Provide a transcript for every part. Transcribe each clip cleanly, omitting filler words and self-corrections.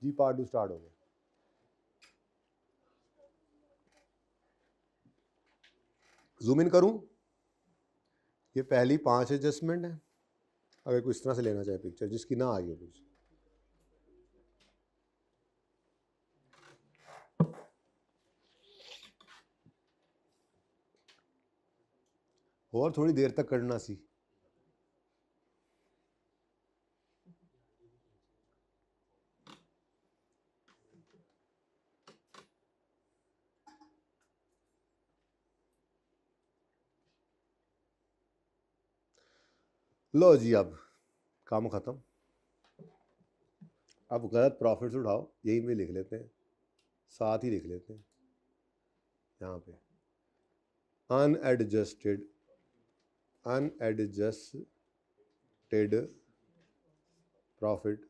जी part 2 start हो गया। Zoom in करूं? ये पहली 5 एडजस्टमेंट है। अगर कोई इस तरह से लेना चाहे पिक्चर जिसकी ना आई हो कुछ, और थोड़ी देर तक करना सी। लो जी, अब काम ख़त्म। अब गलत प्रॉफिट्स उठाओ, यही में लिख लेते हैं, साथ ही लिख लेते हैं यहाँ पे अनएडजस्टेड प्रॉफिट।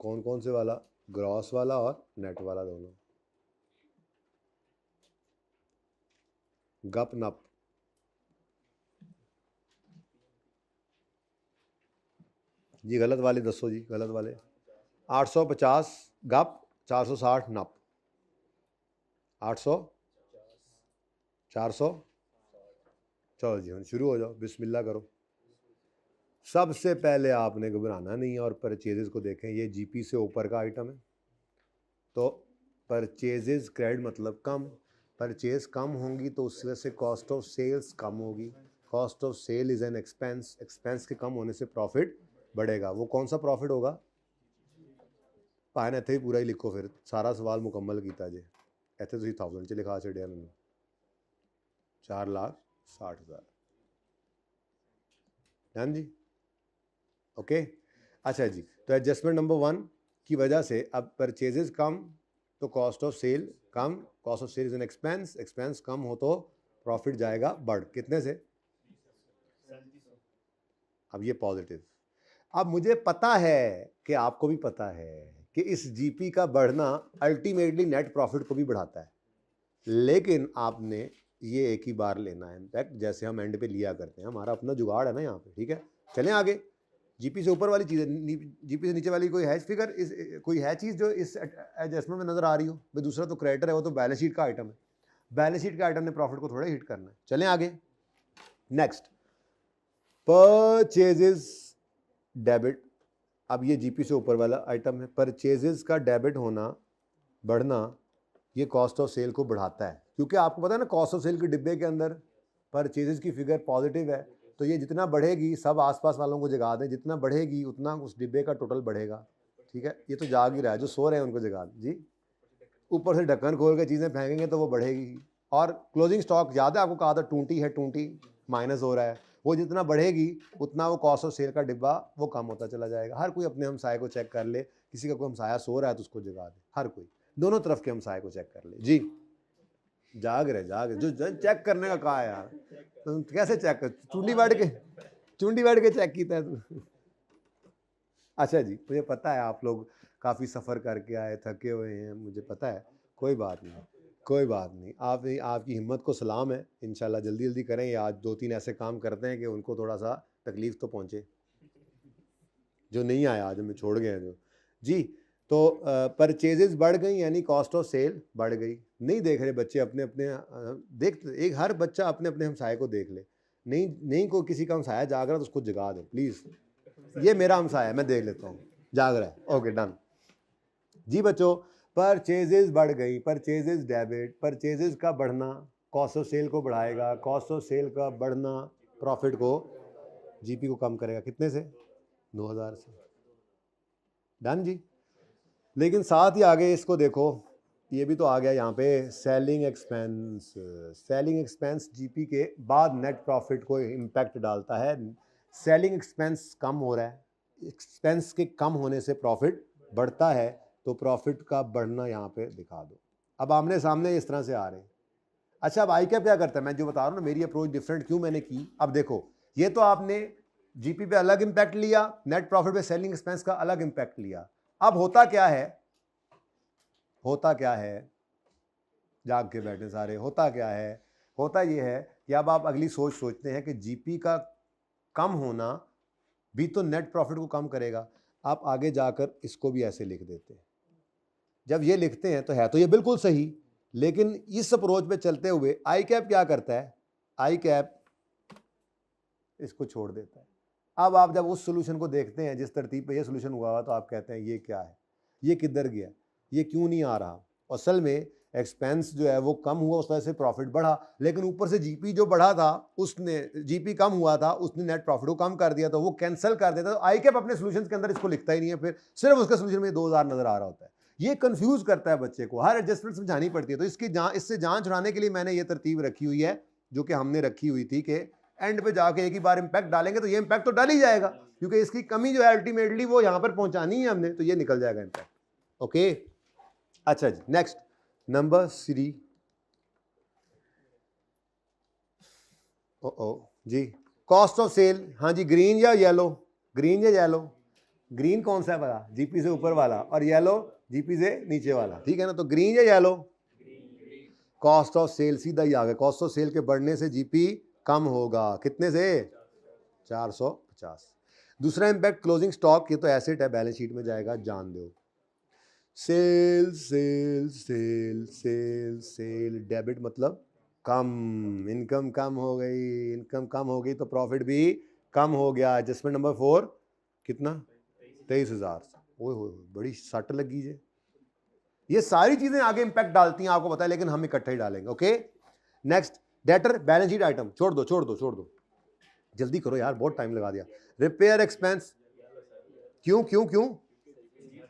कौन कौन से वाला? ग्रॉस वाला और नेट वाला दोनों। गप नप। जी गलत वाले दसो जी, गलत वाले 850 गप, 460 नप। 800 400। चलो जी हम शुरू हो जाओ, बिस्मिल्लाह करो। सबसे पहले आपने घबराना नहीं है और परचेजेस को देखें। ये जीपी से ऊपर का आइटम है, तो परचेजेस क्रेडिट मतलब कम। परचेज कम होंगी तो उस वजह से कॉस्ट ऑफ सेल्स कम होगी। Cost of sale is an expense. Expense के कम होने से प्रॉफिट बढ़ेगा। वो कौन सा प्रॉफिट होगा? भाई इतने ही पूरा ही लिखो, फिर सारा सवाल मुकम्मल किया जे। इतने तुम 1000 च लिखा छड़िया मैंने 4,60,000। डन जी, ओके। अच्छा जी, तो एडजस्टमेंट नंबर 1 की वजह से अब परचेजेस कम तो कॉस्ट ऑफ सेल कम। Cost of sale is an expense. Expense कम हो तो प्रॉफिट जाएगा बढ़। कितने से? अब ये पॉजिटिव। अब मुझे पता है कि आपको भी पता है कि इस जीपी का बढ़ना अल्टीमेटली नेट प्रॉफिट को भी बढ़ाता है, लेकिन आपने ये एक ही बार लेना है इम्पैक्ट, जैसे हम एंड पे लिया करते हैं। हमारा अपना जुगाड़ है ना यहाँ पे, ठीक है। चलें आगे। जीपी से ऊपर वाली चीज़, जीपी से नीचे वाली कोई है फिगर, इस कोई है चीज़ जो इस एडजस्टमेंट में नजर आ रही हो? भाई दूसरा तो क्रेडिटर है, वो तो बैलेंस शीट का आइटम है। बैलेंस शीट के आइटम ने प्रॉफिट को थोड़ा हिट करना है। चलें आगे। Next, purchases debit. अब ये जीपी से ऊपर वाला आइटम है। परचेजेस का डेबिट होना, बढ़ना, ये कॉस्ट ऑफ सेल को बढ़ाता है, क्योंकि आपको पता है ना कॉस्ट ऑफ सेल के डिब्बे के अंदर परचेजेस की फिगर पॉजिटिव है। तो ये जितना बढ़ेगी, सब आसपास वालों को जगा दें, जितना बढ़ेगी उतना उस डिब्बे का टोटल बढ़ेगा। ठीक है, ये तो जाग ही रहा है, जो सो रहे हैं उनको जगा दें जी। ऊपर से ढक्कन खोल के चीज़ें फेंकेंगे तो वो बढ़ेगी। और क्लोजिंग स्टॉक याद है आपको, कहा था 20 है, 20 माइनस हो रहा है। वो जितना बढ़ेगी उतना वो कॉस्ट ऑफ सेल का डिब्बा वो कम होता चला जाएगा। हर कोई अपने हमसाये को चेक कर ले, किसी का कोई हमसाया सो रहा है तो उसको जगा दे। हर कोई दोनों तरफ के हमसाये को चेक कर ले जी। जाग रहे जो चेक करने का कहा है यार, तुम कैसे चेक कर? चुंडी बैठ के चेक किया है तू? अच्छा जी, मुझे पता है आप लोग काफ़ी सफ़र करके आए, थके हुए हैं, मुझे पता है। कोई बात नहीं, कोई बात नहीं। आप आपकी हिम्मत को सलाम है। इंशाल्लाह जल्दी जल्दी करें। या आज 2-3 ऐसे काम करते हैं कि उनको थोड़ा सा तकलीफ़ तो पहुँचे, जो नहीं आया आज हमें छोड़ गए हैं जो जी। तो परचेजेस बढ़ गई यानी कॉस्ट ऑफ सेल बढ़ गई। नहीं देख रहे बच्चे अपने अपने देख, एक हर बच्चा अपने अपने हमसाये को देख ले। नहीं कोई किसी का हमसाया जाग रहा तो उसको जगा दे प्लीज़। ये मेरा हमसाया है, मैं देख लेता हूँ, जाग रहा है। ओके डन जी बच्चों। परचेजेस बढ़ गई, परचेजेस डेबिट। परचेजेस का बढ़ना कॉस्ट ऑफ सेल को बढ़ाएगा, कॉस्ट ऑफ सेल का बढ़ना प्रॉफिट को, जीपी को कम करेगा। कितने से? 2000 से। डन जी। लेकिन साथ ही आगे इसको देखो, ये भी तो आ गया यहाँ पे selling expense. Selling expense GP के बाद नेट प्रॉफिट को इम्पैक्ट डालता है। सेलिंग एक्सपेंस कम हो रहा है, एक्सपेंस के कम होने से प्रॉफिट बढ़ता है, तो प्रॉफिट का बढ़ना यहाँ पे दिखा दो। अब आमने सामने इस तरह से आ रहे हैं। अच्छा, अब आई कैप क्या करता है? मैं जो बता रहा हूँ ना, मेरी अप्रोच डिफरेंट क्यों मैंने की। अब देखो, ये तो आपने जीपी पे अलग इंपैक्ट लिया, नेट प्रॉफिट पे सेलिंग एक्सपेंस का अलग इंपैक्ट लिया। अब होता क्या है, जाग के बैठे सारे। होता क्या है? होता ये है कि अब आप अगली सोच सोचते हैं कि जीपी का कम होना भी तो नेट प्रॉफिट को कम करेगा। आप आगे जाकर इसको भी ऐसे लिख देते हैं, जब ये लिखते हैं तो है तो ये बिल्कुल सही, लेकिन इस अप्रोच पे चलते हुए आई कैप क्या करता है, आई कैप इसको छोड़ देता है। अब आप जब उस सोल्यूशन को देखते हैं जिस तरतीब पे ये सोल्यूशन हुआ हुआ, तो आप कहते हैं ये क्या है, ये किधर गया, ये क्यों नहीं आ रहा। असल में एक्सपेंस जो है वो कम हुआ, उस वजह से प्रॉफिट बढ़ा, लेकिन ऊपर से जीपी जो बढ़ा था उसने, जीपी कम हुआ था उसने नेट प्रॉफिट को कम कर दिया, तो वो कैंसिल कर देता। तो आई कैप अपने सोल्यूशन के अंदर इसको लिखता ही नहीं है, फिर सिर्फ उसके सोल्यूशन में 2000 नजर आ रहा होता है। ये कंफ्यूज करता है बच्चे को, हर एडजस्टमेंट समझानी पड़ती है। तो इससे जांच छुड़ाने के लिए मैंने ये तरतीब रखी हुई है, जो कि हमने रखी हुई थी कि एंड पे जाके एक ही बार इंपैक्ट डालेंगे तो ये इंपैक्ट तो डाल ही जाएगा, क्योंकि इसकी कमी जो है अल्टीमेटली वो यहां पर पहुंचानी है हमने, तो ये निकल जाएगा इंपैक्ट। ओके, अच्छा जी, नेक्स्ट नंबर 3। ओ जी, कॉस्ट ऑफ सेल। हाँ जी, ग्रीन या येलो, ग्रीन या येलो, ग्रीन कौन सा है पता, जीपी से ऊपर वाला, और येलो जीपी से नीचे वाला, ठीक है ना। तो ग्रीन या येलो, कॉस्ट ऑफ सेल सीधा ही आ गया। कॉस्ट ऑफ सेल के बढ़ने से जीपी कम होगा, कितने से, 450। दूसरा इंपैक्ट क्लोजिंग स्टॉक, ये तो एसेट है, बैलेंस शीट में जाएगा, जान दो। Sale sale sale sale sale, debit मतलब कम, इनकम कम हो गई, इनकम कम हो गई तो प्रॉफिट भी कम हो गया। एडजस्टमेंट नंबर 4 कितना, 23,000। ओए हो, बड़ी सट लगी है। ये सारी चीजें आगे इंपैक्ट डालती हैं, आपको पता है, लेकिन हम इकट्ठे ही डालेंगे। Okay, next debtor, balance sheet item, छोड़ दो छोड़ दो छोड़ दो, जल्दी करो यार, बहुत टाइम लगा दिया। रिपेयर एक्सपेंस, क्यों क्यों क्यों,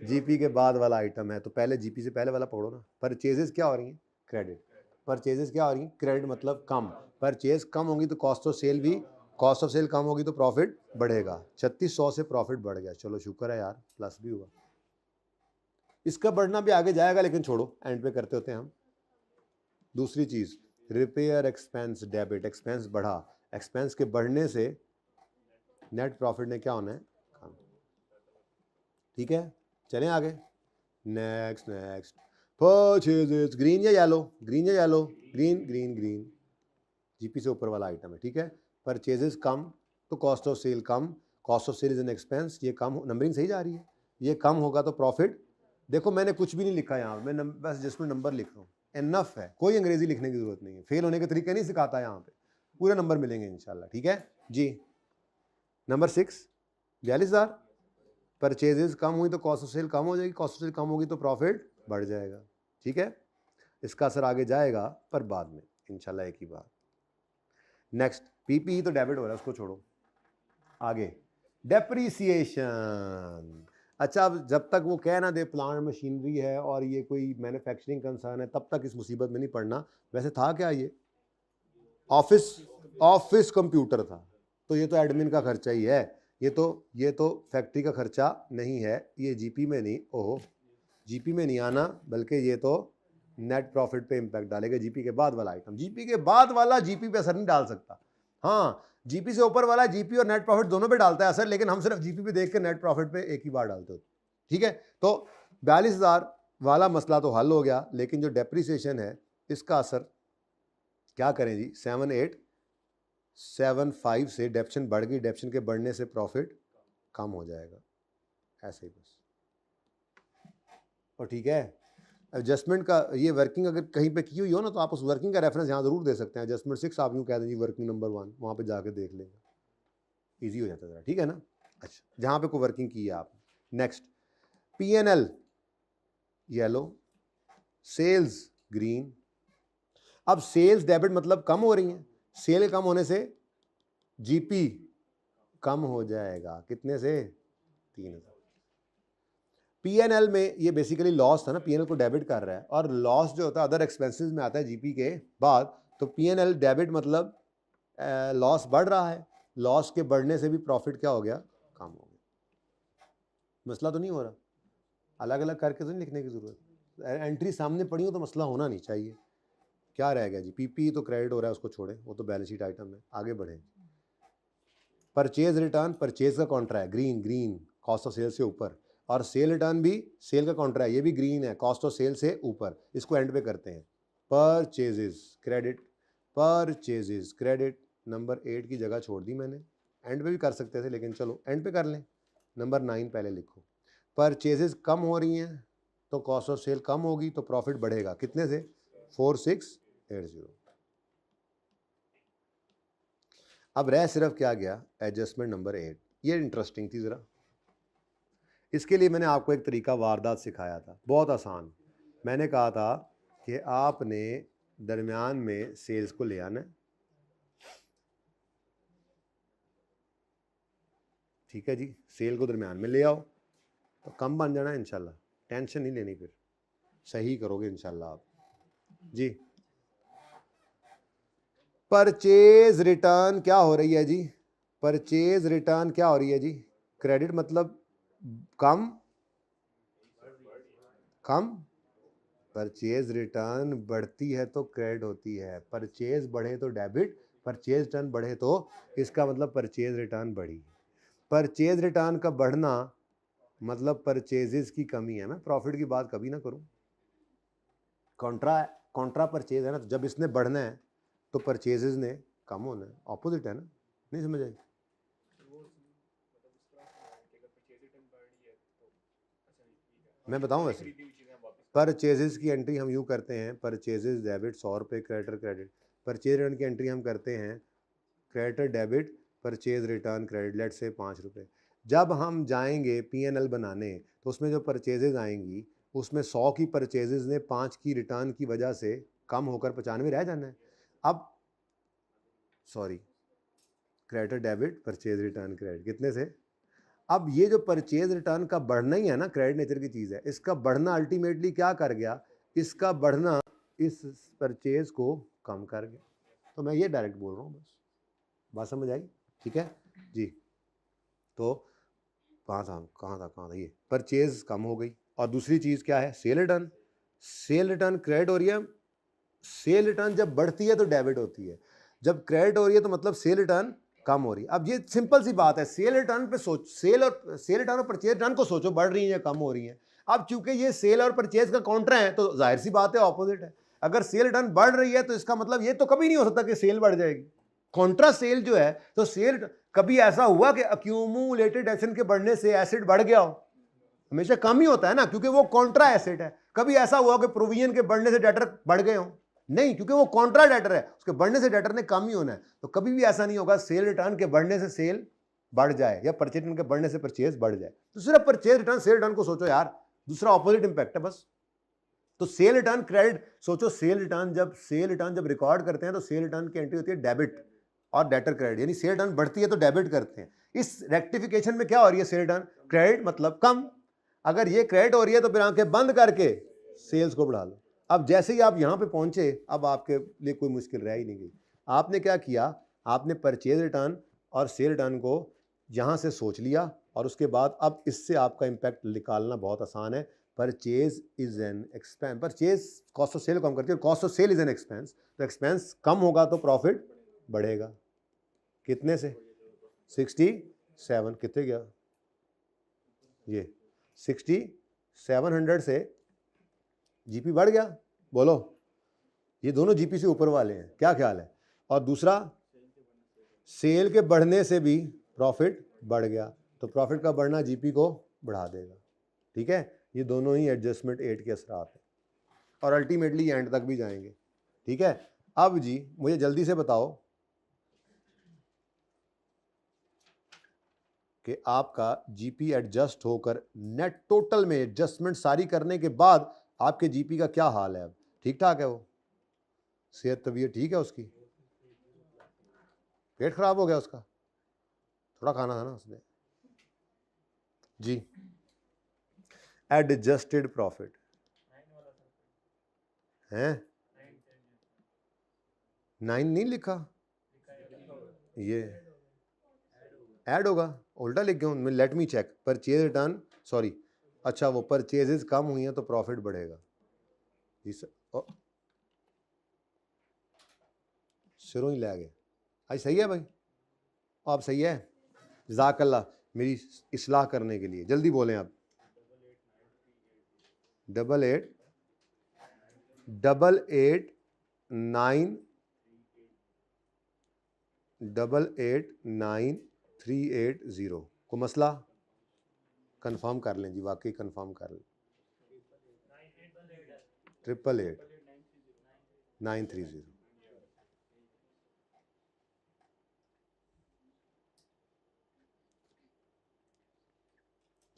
जीपी के बाद वाला आइटम है, तो पहले जीपी से पहले वाला पकड़ो ना। परचेजेस क्या हो रही हैं, क्रेडिट। परचेजेस क्या हो रही हैं, क्रेडिट मतलब कम। परचेज कम होगी तो कॉस्ट ऑफ सेल भी, कॉस्ट ऑफ सेल कम होगी तो प्रॉफिट बढ़ेगा। 3600 से प्रॉफिट बढ़ गया, चलो शुक्र है यार, प्लस भी हुआ। इसका बढ़ना भी आगे जाएगा, लेकिन छोड़ो, एंड पे करते होते हैं हम। दूसरी चीज, रिपेयर एक्सपेंस डेबिट, एक्सपेंस बढ़ा, एक्सपेंस के बढ़ने से नेट प्रॉफिट ने क्या होना है, कम। ठीक है, चलें आगे। नेक्स्ट नेक्स्ट, परचेजेस, ग्रीन या येलो, ग्रीन या yellow, green green green, GP से ऊपर वाला आइटम है, ठीक है। परचेजेस कम तो कॉस्ट ऑफ सेल कम, cost of sale is an expense, ये कम, नंबरिंग सही जा रही है, ये कम होगा तो प्रॉफिट। देखो मैंने कुछ भी नहीं लिखा यहाँ, मैं बस जिसमें नंबर लिख रहा हूँ, इनफ है, कोई अंग्रेजी लिखने की जरूरत नहीं है, फेल होने के तरीके नहीं सिखाता यहाँ पे, पूरे नंबर मिलेंगे इंशाल्लाह, ठीक है जी। नंबर 6, 42,000। परचेजेस कम हुई तो कॉस्ट ऑफ सेल कम हो जाएगी, कॉस्ट ऑफ सेल कम होगी तो प्रॉफिट बढ़ जाएगा, ठीक है। इसका असर आगे जाएगा पर बाद में इंशाल्लाह, एक ही बात। नेक्स्ट, पीपी तो डेबिट हो रहा है, उसको छोड़ो। आगे डेप्रीसिएशन। अच्छा, अब जब तक वो कह ना दे प्लांट मशीनरी है और ये कोई मैन्युफैक्चरिंग कंसर्न है, तब तक इस मुसीबत में नहीं पड़ना। वैसे था क्या ये, ऑफिस कंप्यूटर था, तो ये तो एडमिन का खर्चा ही है, ये तो फैक्ट्री का खर्चा नहीं है, ये जीपी में नहीं, ओहो जीपी में नहीं आना, बल्कि ये तो नेट प्रॉफिट पे इंपैक्ट डालेगा। जीपी के बाद वाला आइटम, जीपी के बाद वाला जीपी पे असर नहीं डाल सकता। हाँ, जीपी से ऊपर वाला जीपी और नेट प्रॉफिट दोनों पे डालता है असर, लेकिन हम सिर्फ जीपी पे देख के नेट प्रॉफिट पे एक ही बार डालते होते, ठीक है। तो 42,000 वाला मसला तो हल हो गया, लेकिन जो डेप्रीसिएशन है इसका असर क्या करें जी। 7875 से डेप्शन बढ़ गई, डेप्शन के बढ़ने से प्रॉफिट कम हो जाएगा, ऐसे ही बस। और ठीक है, एडजस्टमेंट का ये वर्किंग अगर कहीं पे की हुई हो ना, तो आप उस वर्किंग का रेफरेंस यहाँ जरूर दे सकते हैं। एडजस्टमेंट 6 आप यूँ कह दें जी, वर्किंग नंबर 1, वहाँ पे जाके देख लेंगे, ईजी हो जाता है, ठीक है ना। अच्छा, जहाँ पे कोई वर्किंग की है आप। Next, PNL yellow, sales green. अब सेल्स डेबिट मतलब कम हो रही हैं, सेल कम होने से जीपी कम हो जाएगा, कितने से, 3,000। पीएनएल में ये बेसिकली लॉस था ना, पीएनएल को डेबिट कर रहा है, और लॉस जो होता है अदर एक्सपेंसेस में आता है जीपी के बाद, तो पीएनएल डेबिट मतलब लॉस बढ़ रहा है, लॉस के बढ़ने से भी प्रॉफिट क्या हो गया, कम हो गया। मसला तो नहीं हो रहा, अलग अलग करके तो नहीं लिखने की जरूरत, एंट्री सामने पड़ी हो तो मसला होना नहीं चाहिए। क्या रह गया जी, पीपी तो क्रेडिट हो रहा है, उसको छोड़े, वो तो बैलेंस शीट आइटम है, आगे बढ़े। परचेज रिटर्न, परचेज का कॉन्ट्रा है, green green, cost of sale से ऊपर, और सेल रिटर्न भी सेल का कॉन्ट्रा है, ये भी ग्रीन है, कॉस्ट ऑफ सेल से ऊपर। इसको एंड पे करते हैं, purchases credit, purchases credit. Number 8 की जगह छोड़ दी मैंने, एंड पे भी कर सकते थे, लेकिन चलो एंड पे कर लें। नंबर 9 पहले लिखो, परचेजेस कम हो रही हैं तो कॉस्ट ऑफ सेल कम होगी तो प्रॉफिट बढ़ेगा। कितने से? 4680। अब रह सिर्फ क्या गया? Adjustment number 8। ये इंटरेस्टिंग थी ज़रा। इसके लिए मैंने आपको एक तरीका वारदात सिखाया था, बहुत आसान। मैंने कहा था कि आपने दरमियान में सेल्स को ले आना है, ठीक है जी, सेल को दरमियान में ले आओ तो कम बन जाना है इंशाल्लाह। टेंशन नहीं लेनी, फिर सही करोगे इंशाल्लाह आप जी। परचेज रिटर्न क्या हो रही है जी? परचेज रिटर्न क्या हो रही है जी? क्रेडिट मतलब कम कम, परचेज रिटर्न बढ़ती है तो क्रेडिट होती है, परचेज बढ़े तो डेबिट, परचेज रिटर्न बढ़े तो इसका मतलब परचेज रिटर्न बढ़ी। परचेज रिटर्न का बढ़ना मतलब परचेजेस की कमी है। मैं प्रॉफिट की बात कभी ना करूं। कॉन्ट्रा परचेज है ना, तो जब इसने बढ़ना है तो परचेजेस ने कम होना है, ऑपोजिट है ना। नहीं समझ आई? मैं बताऊं वैसे परचेजेस की एंट्री हम यूँ करते हैं, परचेजेस डेबिट 100 रुपये, क्रेडिटर क्रेडिट। परचेज रिटर्न की एंट्री हम करते हैं creditor debit, purchase return credit, let's say 5 रुपये। जब हम जाएंगे P&L बनाने तो उसमें जो परचेजेज आएंगी उसमें 100 की परचेजेज ने 5 की रिटर्न की वजह से कम होकर 95 रह जाना है। अब sorry, creditor debit purchase return credit कितने से? अब ये जो परचेज रिटर्न का बढ़ना ही है ना, क्रेडिट नेचर की चीज़ है, इसका बढ़ना अल्टीमेटली क्या कर गया? इसका बढ़ना इस परचेज को कम कर गया। तो मैं ये डायरेक्ट बोल रहा हूँ, बस बात समझ आई? ठीक है जी। तो कहाँ था ये परचेज कम हो गई। और दूसरी चीज़ क्या है? Cell return. Cell return credit हो रही है। सेल रिटर्न जब बढ़ती है तो डेबिट होती है, जब क्रेडिट हो रही है तो मतलब सेल रिटर्न कम हो रही है। अब ये सिंपल सी बात है, सेल रिटर्न पे सोच, सेल रिटर्न और परचेज रिटर्न को सोचो, बढ़ रही है या कम हो रही है। अब चूंकि ये सेल और परचेज का काउंटर है तो जाहिर सी बात है ऑपोजिट है। अगर सेल रिटर्न बढ़ रही है तो इसका मतलब ये तो कभी नहीं हो सकता कि सेल बढ़ जाएगी। कॉन्ट्रा सेल जो है तो सेल, कभी ऐसा हुआ कि अक्यूमुलेटेड एसेट के बढ़ने से एसेट बढ़ गया हो? हमेशा कम ही होता है ना, क्योंकि वो कॉन्ट्रा एसेट है। कभी ऐसा हुआ कि प्रोविजन के बढ़ने से डेटर बढ़ गए हो? नहीं, क्योंकि वो कॉन्ट्रा डेटर है, उसके बढ़ने से डेटर ने कम ही होना है। तो कभी भी ऐसा नहीं होगा सेल रिटर्न के बढ़ने से सेल बढ़ जाए या परचेज रिटर्न के बढ़ने से परचेज बढ़ जाए। तो सिर्फ परचेज रिटर्न सेल रिटर्न को सोचो यार, दूसरा ऑपोजिट इंपैक्ट है बस। तो सेल रिटर्न क्रेडिट सोचो, सेल रिटर्न जब रिकॉर्ड करते हैं तो सेल रिटर्न की एंट्री होती है डेबिट और डेटर क्रेडिट, यानी सेल रिटर्न बढ़ती है तो डेबिट करते हैं। इस रेक्टिफिकेशन में क्या हो रही है? सेल रिटर्न क्रेडिट मतलब कम। अगर ये क्रेडिट हो रही है तो फिर आंखें बंद करके सेल्स को बढ़ा लो। अब जैसे ही आप यहां पे पहुंचे, अब आपके लिए कोई मुश्किल रह ही नहीं गई। आपने क्या किया? आपने परचेज रिटर्न और सेल रिटर्न को यहां से सोच लिया और उसके बाद अब इससे आपका इंपैक्ट निकालना बहुत आसान है। Purchase is an expense, purchase cost of sale कम करती है, cost of sale is an expense, तो एक्सपेंस कम होगा तो प्रॉफिट बढ़ेगा। कितने से? 67। कितने गया ये? 6700 से जीपी बढ़ गया। बोलो, ये दोनों जीपी से ऊपर वाले हैं, क्या ख्याल है? और दूसरा, सेल के बढ़ने से भी प्रॉफिट बढ़ गया, तो प्रॉफिट का बढ़ना जीपी को बढ़ा देगा। ठीक है, ये दोनों ही एडजस्टमेंट 8 के असरात हैं और अल्टीमेटली एंड तक भी जाएंगे। ठीक है, अब जी मुझे जल्दी से बताओ कि आपका जीपी एडजस्ट होकर नेट टोटल में एडजस्टमेंट सारी करने के बाद आपके जीपी का क्या हाल है? अब ठीक ठाक है? वो सेहत तबीयत ठीक है उसकी? पेट खराब हो गया उसका? थोड़ा खाना था ना उसने जी। एडजस्टेड प्रॉफिट है 9 नहीं लिखा, ये ऐड होगा, उल्टा लिख गया हूँ मैं। Let me check. Purchase return, sorry, अच्छा वो परचेजेस कम हुई हैं तो प्रॉफिट बढ़ेगा जी सर। सिरों ही ले गए। आज सही है भाई? आप सही है, जज़ाकल्लाह मेरी इस्लाह करने के लिए। जल्दी बोलें आप। 8889389380। को मसला? कंफर्म कर लें जी, वाकई कंफर्म कर लें। 888 930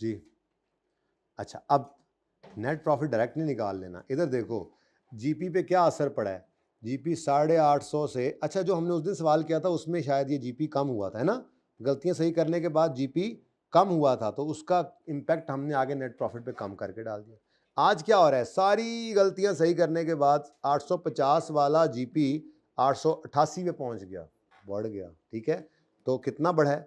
जी। अच्छा, अब नेट प्रॉफिट डायरेक्ट नहीं निकाल लेना, इधर देखो जीपी पे क्या असर पड़ा है। जीपी 850 से, अच्छा जो हमने उस दिन सवाल किया था उसमें शायद ये जीपी कम हुआ था, है ना, गलतियां सही करने के बाद जीपी कम हुआ था, तो उसका इम्पैक्ट हमने आगे नेट प्रॉफिट पे कम करके डाल दिया। आज क्या हो रहा है, सारी गलतियां सही करने के बाद 850 वाला जीपी 888 पे पहुंच गया, बढ़ गया, ठीक है। तो कितना बढ़ा है,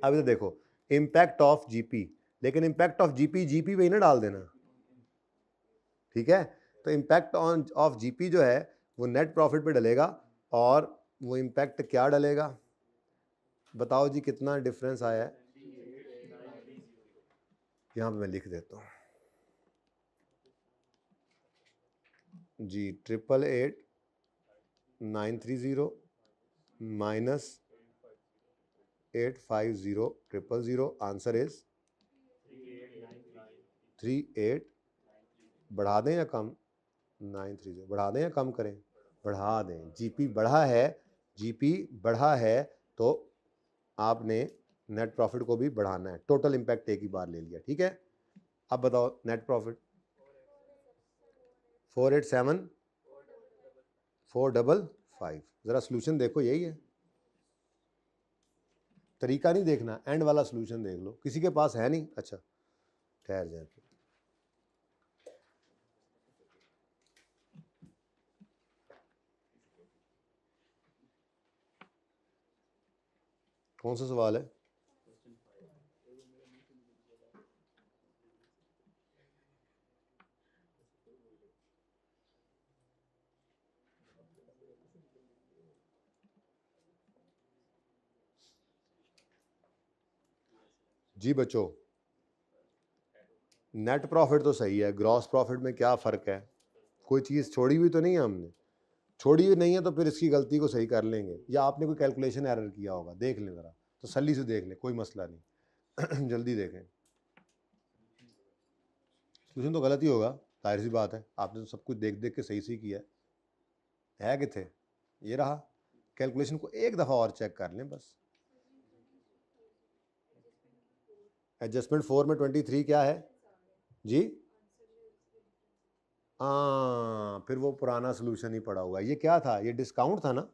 अब इधर देखो इम्पैक्ट ऑफ जीपी, लेकिन इम्पैक्ट ऑफ जीपी जीपी पे ही ना डाल देना, ठीक है। तो इम्पैक्ट ऑन ऑफ जीपी जो है वो नेट प्रॉफिट पे डलेगा, और वो इम्पैक्ट क्या डलेगा, बताओ जी कितना डिफरेंस आया है। यहाँ पे मैं लिख देता हूँ जी, 888 930 माइनस 850 आंसर इज 38, बढ़ा दें या कम, 930 बढ़ा दें या कम करें, बढ़ा दें। जीपी बढ़ा है, जीपी बढ़ा है, तो आपने नेट प्रॉफिट को भी बढ़ाना है, टोटल इम्पैक्ट एक ही बार ले लिया, ठीक है। अब बताओ नेट प्रॉफिट 487 455, जरा सोल्यूशन देखो, यही है तरीका, नहीं देखना, एंड वाला सोल्यूशन देख लो, किसी के पास है नहीं, अच्छा ठहर जाए फिर। कौन सा सवाल है, जी बच्चों। नेट प्रॉफिट तो सही है, ग्रॉस प्रॉफिट में क्या फ़र्क है, कोई चीज़ छोड़ी हुई तो नहीं है हमने, छोड़ी हुई नहीं है तो फिर इसकी गलती को सही कर लेंगे, या आपने कोई कैलकुलेशन एरर किया होगा, देख लें ज़रा, तसल्ली से देख लें, कोई मसला नहीं जल्दी देखें, सोल्यूशन तो गलत ही होगा, जाहिर सी बात है, आपने तो सब कुछ देख देख के सही सही किया है किथे, ये रहा, कैलकुलेशन को एक दफ़ा और चेक कर लें बस। एडजस्टमेंट 4 में 23 क्या है जी, हाँ फिर वो पुराना सोल्यूशन ही पड़ा हुआ है, ये क्या था, ये डिस्काउंट था ना,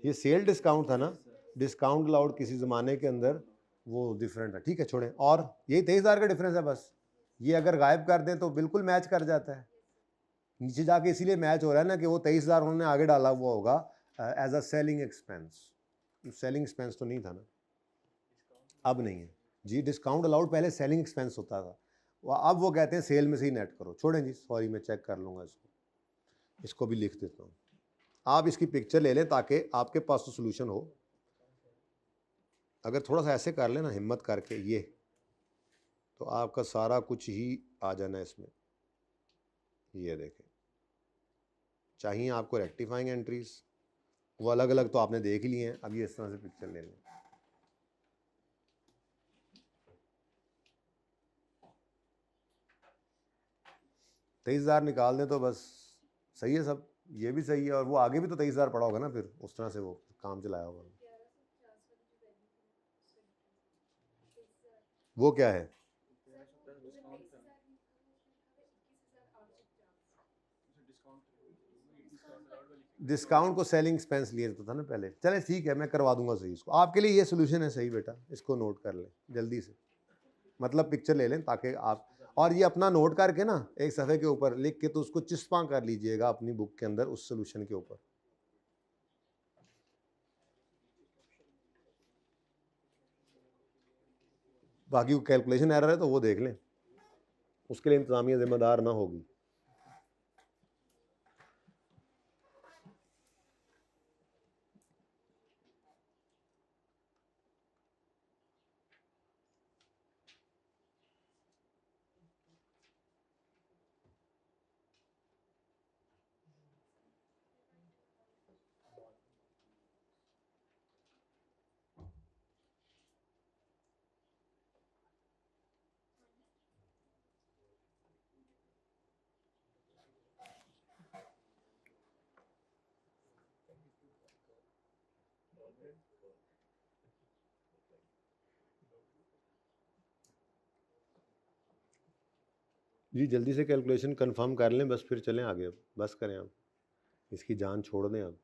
ये सेल डिस्काउंट था ना, डिस्काउंट अलाउड किसी ज़माने के अंदर, वो डिफरेंट है, ठीक है छोड़ें। और यही 23,000 का डिफरेंस है बस, ये अगर गायब कर दें तो बिल्कुल मैच कर जाता है, नीचे जाके इसीलिए मैच हो रहा है ना कि वो 23,000 उन्होंने आगे डाला हुआ होगा as a selling expense, selling expense तो नहीं था ना, अब नहीं है जी, डिस्काउंट अलाउड पहले सेलिंग एक्सपेंस होता था, अब वो कहते हैं सेल में से ही नेट करो, छोड़ें जी, सॉरी मैं चेक कर लूँगा इसको, इसको भी लिख देता हूँ, आप इसकी पिक्चर ले लें ताकि आपके पास तो सोल्यूशन हो, अगर थोड़ा सा ऐसे कर लेना हिम्मत करके ये, तो आपका सारा कुछ ही आ जाना है इसमें, ये देखें, चाहिए आपको रेक्टिफाइंग एंट्रीज, वो अलग अलग तो आपने देख ही लिए हैं, अब ये इस तरह से पिक्चर ले लें, तेईस हज़ार निकाल दें तो बस सही है सब, ये भी सही है, और वो आगे भी तो 23,000 पड़ा होगा ना, फिर उस तरह से वो काम चलाया होगा, वो क्या है, डिस्काउंट को सेलिंग एक्सपेंस लिए तो था ना पहले, चले ठीक है मैं करवा दूंगा सही इसको, आपके लिए ये सोल्यूशन है सही बेटा, इसको नोट कर लें जल्दी से, मतलब पिक्चर ले लें ताकि आप, और ये अपना नोट करके ना एक सफ़े के ऊपर लिख के तो उसको चिस्पा कर लीजिएगा अपनी बुक के अंदर उस सोल्यूशन के ऊपर, बाकी कैलकुलेशन एरर है तो वो देख लें, उसके लिए इंतजामिया जिम्मेदार ना होगी। जी जल्दी से कैलकुलेशन कंफर्म कर लें, बस फिर चलें आगे। अब बस करें, अब इसकी जान छोड़ दें। अब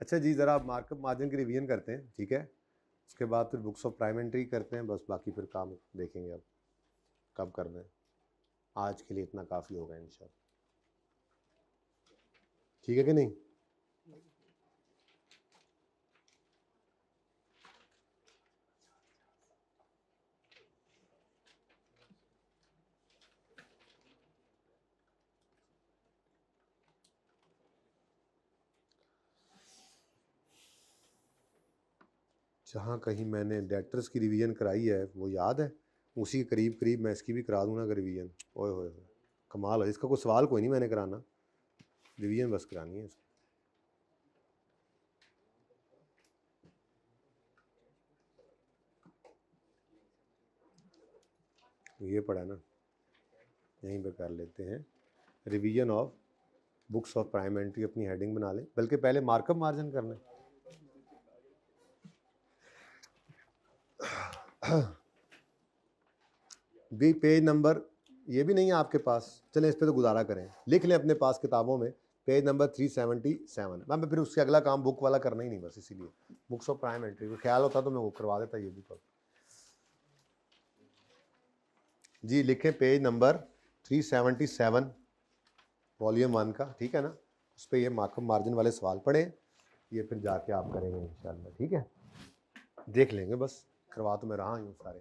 अच्छा जी, ज़रा आप मार्कअप मार्जिन की रिवीजन करते हैं, ठीक है? उसके बाद फिर बुक्स ऑफ प्राइम एंट्री करते हैं, बस बाकी फिर काम देखेंगे अब कब करना है। आज के लिए इतना काफ़ी होगा इंशाल्लाह, ठीक है कि नहीं? जहाँ कहीं मैंने डेटर्स की रिवीजन कराई है वो याद है, उसी के करीब करीब मैं इसकी भी करा दूँ ना रिवीजन। ओए होए होए, कमाल है। इसका कोई सवाल कोई नहीं मैंने कराना, रिवीजन बस करानी है इसकी। ये पढ़ा ना, यहीं पे कर लेते हैं revision of books of prime entry. अपनी हेडिंग बना लें, बल्कि पहले मार्कअप मार्जिन कर लें। भी पेज नंबर ये भी नहीं है आपके पास, चलें इस पे तो गुजारा करें, लिख लें अपने पास किताबों में पेज नंबर 377। मैं फिर उससे अगला काम बुक वाला करना ही नहीं, बस इसीलिए बुक्स ऑफ प्राइम एंट्री को ख्याल होता तो मैं वो करवा देता, ये भी कर। जी लिखें पेज नंबर 377 वॉल्यूम 1 का, ठीक है ना? उस पर ये मार्कअप मार्जिन वाले सवाल पढ़े, ये फिर जाके आप करेंगे इंशाल्लाह, ठीक है? देख लेंगे, बस करवा तो मैं रहा हूँ सारे।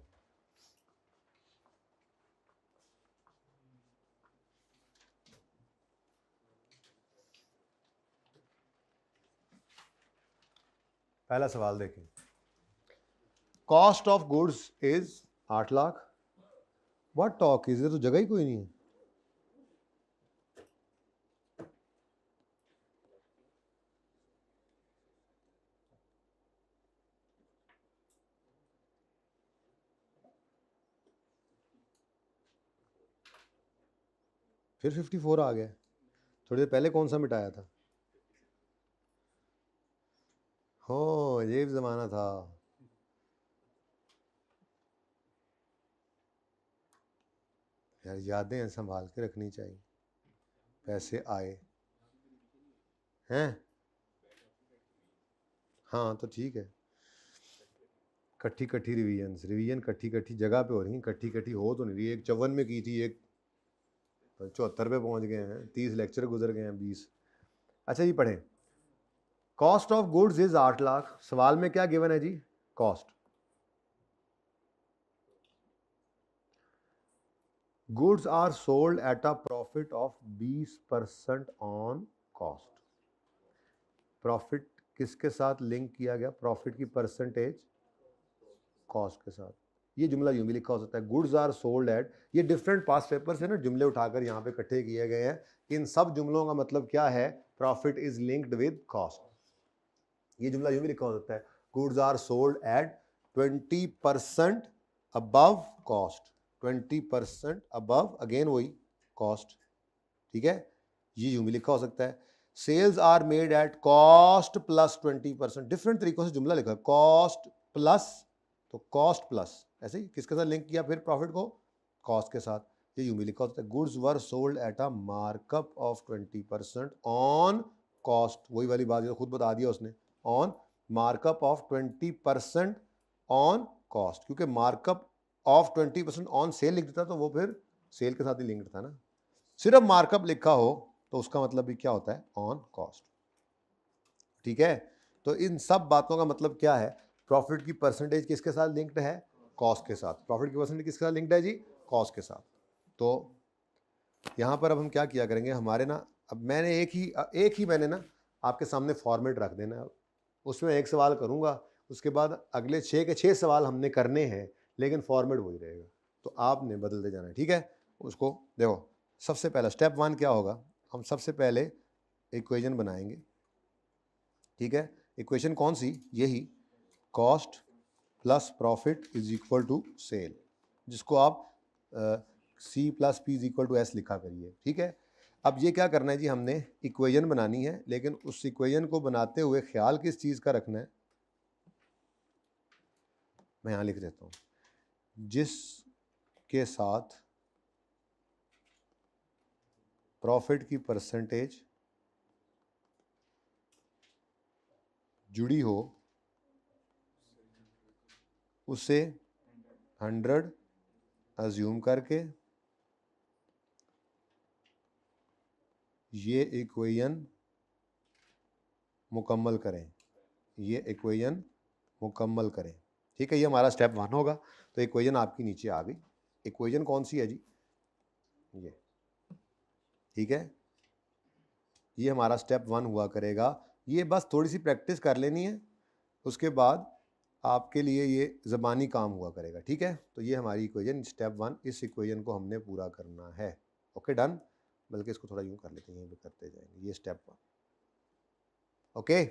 पहला सवाल देखें, cost of goods is 8 lakh. What talk is, तो जगह ही कोई नहीं है। फिर 54 आ गया, थोड़ी देर पहले कौन सा मिटाया था? हो ये भी ज़माना था। यार यादें संभाल के रखनी चाहिए। पैसे आए हैं, हाँ तो ठीक है। कट्ठी कट्ठी रिवीजन कट्ठी कट्ठी जगह पे हो रही है, कट्ठी कट्ठी हो तो नहीं रही। एक 54 में की थी, एक 74 पे पहुंच गए हैं, 30 लेक्चर गुजर गए हैं, 20। अच्छा जी पढ़ें, cost of goods is 8 lakh. सवाल में क्या गिवन है जी? Cost. Goods are sold at a profit of 20% on cost. Profit किसके साथ लिंक किया गया? प्रॉफिट की परसेंटेज कॉस्ट के साथ। ये जुमला यूं भी लिखा हो सकता है, गुड्स आर सोल्ड एट। ये डिफरेंट पास्ट पेपर से ना जुमले उठाकर यहाँ पे इकट्ठे किए गए हैं। इन सब जुमलों का मतलब क्या है? Profit is linked with cost. ये जुमला यूं भी लिखा हो सकता है, goods are sold at 20% above cost. 20% above, again वही कॉस्ट, ठीक है? ये यूं भी लिखा हो सकता है, sales are made at cost plus 20%। Different तरीकों से जुमला लिखा है, कॉस्ट प्लस, तो कॉस्ट प्लस, ऐसे ही किसके साथ लिंक किया फिर प्रॉफिट को? कॉस्ट के साथ। ये यूं भी लिखा होता है, goods were sold at a markup of 20% on cost. वही वाली बात खुद बता दिया उसने, on markup of 20% on cost, क्योंकि मार्कअप ऑफ 20% ऑन सेल लिख देता तो वो फिर सेल के साथ ही लिंक्ड था ना। सिर्फ मार्कअप लिखा हो तो उसका मतलब भी क्या होता है? ऑन कॉस्ट, ठीक है? तो इन सब बातों का मतलब क्या है? प्रॉफिट की परसेंटेज किसके साथ लिंक्ड है? कॉस्ट के साथ। प्रॉफिट की परसेंटेज किसके साथ लिंक्ड है जी? कॉस्ट के साथ। तो यहाँ पर अब हम क्या किया करेंगे, हमारे ना, अब मैंने एक ही मैंने ना आपके सामने फॉर्मेट रख देना, उसमें एक सवाल करूँगा, उसके बाद अगले 6 के 6 सवाल हमने करने हैं, लेकिन फॉर्मेट वही रहेगा, तो आपने बदलते जाना है, ठीक है? उसको देखो, सबसे पहला स्टेप 1 क्या होगा? हम सबसे पहले इक्वेशन बनाएंगे, ठीक है। इक्वेशन कौन सी? यही, cost plus profit is equal to sale, जिसको आप C plus P is equal to S लिखा करिए, ठीक है। अब ये क्या करना है जी, हमने इक्वेशन बनानी है, लेकिन उस इक्वेशन को बनाते हुए ख्याल किस चीज़ का रखना है, मैं यहाँ लिख देता हूँ, जिसके साथ प्रॉफिट की परसेंटेज जुड़ी हो उसे 100 अज्यूम करके ये इक्वेशन मुकम्मल करें, ये इक्वेशन मुकम्मल करें, ठीक है। ये हमारा स्टेप 1 होगा। तो इक्वेशन आपकी नीचे आ गई। इक्वेशन कौन सी है जी? ये, ठीक है। ये हमारा स्टेप 1 हुआ करेगा। ये बस थोड़ी सी प्रैक्टिस कर लेनी है, उसके बाद आपके लिए ये ज़बानी काम हुआ करेगा, ठीक है। तो ये हमारी इक्वेशन स्टेप 1, इस इक्वेशन को हमने पूरा करना है। Okay, done. बल्कि इसको थोड़ा यूँ कर लेते हैं, यहीं पे करते जाएंगे, ये स्टेप 1। ओके,